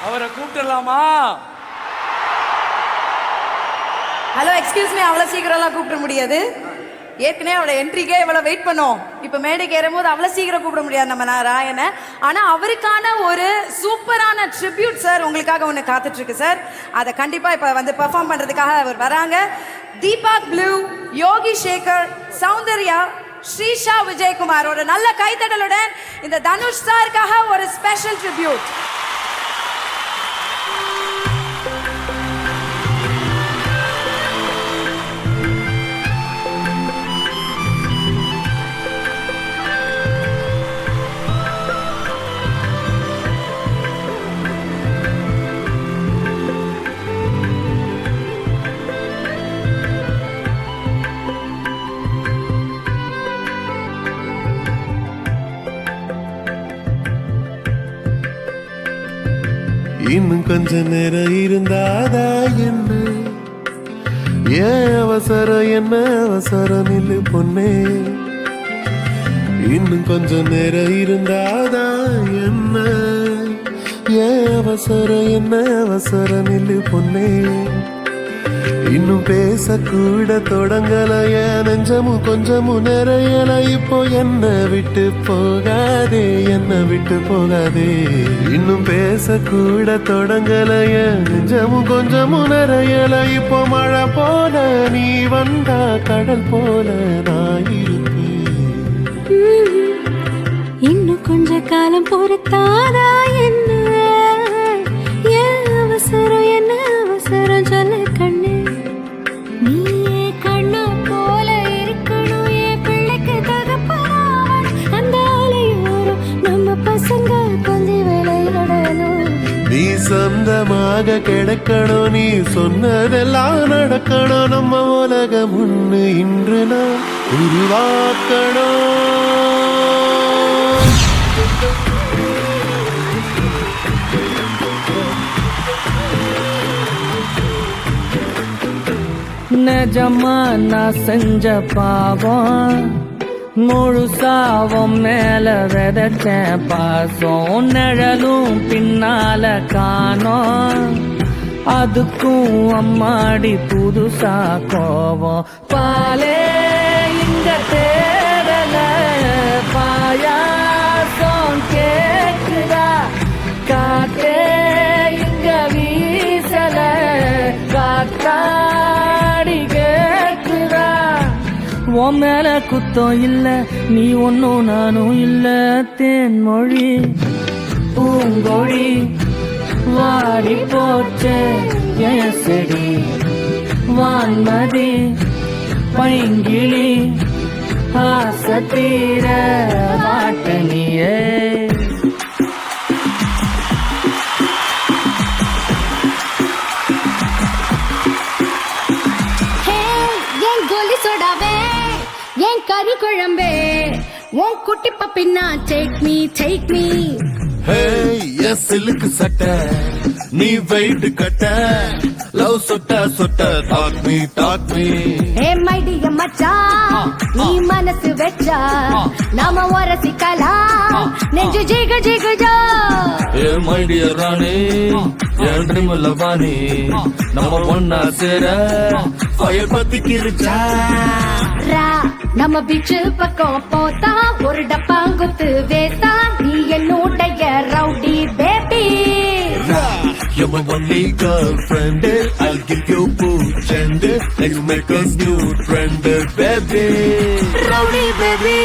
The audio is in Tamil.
அவரை கூப்பிடலாமா? ஹலோ, எக்ஸ்கியூஸ் மீ, அவ்வளவு சீக்கிரம்லாம் கூப்பிட முடியாது. ஏற்கனவே அவளோட என்ட்ரிக்கே இவ்வளவு வெயிட் பண்ணோம். இப்ப மேடைக்கு ஏறும்போது அவ்வளவு சீக்கிரம் கூப்பிட முடியாது நம்ம ராயனை. ஆனா அவருக்கான ஒரு சூப்பரான ட்ரிபியூட் சார் உங்களுக்காக ஒண்ணு காத்துட்டு இருக்கு சார். அதை கண்டிப்பா இப்ப வந்து பெர்ஃபார்ம் பண்றதுக்காக அவர் வராங்க. தீபக் ப்ளூ, யோகி சேகர், சௌந்தர்யா, ஸ்ரீஷா விஜயகுமாரோட நல்ல கைத்தடலுடன் இந்த தனுஷ் சாருக்காக ஒரு ஸ்பெஷல் ட்ரிபியூட். இன்னும் கொஞ்ச நேரம் இருந்தாதா என்ன, ஏன் அவசரம் என்ன அவசரம் நில்லு பொண்ணே. இன்னும் கொஞ்ச நேரம் இருந்தாதா என்ன, ஏன் அவசரம் என்ன அவசரம் நில்லு பொண்ணே. இன்னும் பேசக்கூட தொடங்கலைய, நெஞ்சமும் கொஞ்சமும் நிறையல. இப்போ என்ன விட்டு போகாதே, என்ன விட்டு போகாதே. இன்னும் பேசக்கூட தொடங்கலைய, நெஞ்சமும் கொஞ்சமும் நிறையல. இப்போ மழை போல நீ வந்தா கடல் போல நான் இருப்பேன். இன்னும் கொஞ்ச காலம் பொறுத்தாதா என்ன, ஏன் அவசரம் என்ன அவசரம் சொல்ல கண்ணு. நீயே கண்ணு போல இருக்கணும், என் பிள்ளைக்கு தகப்பனாவணும். அந்த ஆலையோரம் நம்ம பசங்க கொஞ்சி விளையாடணும். நீ சொந்தமாக கிடைக்கணும், நீ சொன்னதெல்லாம் நடக்கணும். நம்ம உலகம் ஒண்ணு இன்று நான் உருவாக்கணும். நிஜமா நான் செஞ்ச பாவம், முழுசாவும் மேல விதைச்சேன் பாசம். நிழலும் பின்னால காணோம், அதுக்கும் அம்மாடி புதுசா கோவம். பாலே இங்க தேடல, பாயாசம் கேக்குதா, காத்தே இங்க வீசல, காத்தாடி கேக்குதா. உன் மேல குத்தம் இல்ல, நீ ஒன்னும் நானும் இல்ல. தேன்மொழி பூங்கொழி வாடி போச்சே என் செடி, வான்மதி பைங்கிளி ஆசை தீர வாட்டனியே. என் கறி குழம்பே, உன் குட்டி பப்பின்னா டேக் மீ டேக் மீ. என் சிலுக்கு சட்டை நீ வெயிட் கட்ட, லவ் சொட்ட சொட்ட டாக் மீ டாக் மீ. ஏ மை டியர் மச்சான், நீ மனசு வெச்சா நாம வரசிக்கலாம், நெஞ்சு ஜிக ஜிகுஜா. ஏ மை டியர் ராணி, என் ட்ரீம் லவானி, நம்ம ஒன்னா சேர ஃபயர் பத்தி கிரிச்சா. நம்ம பீச்சு பக்கம் போத்தா ஒரு டப்பாங்குத்து வேஸ்தா, நீ என்னுடைய rowdy baby. You're my only girlfriend, I'll give you booch and let's make us new friend, baby. Rowdy baby.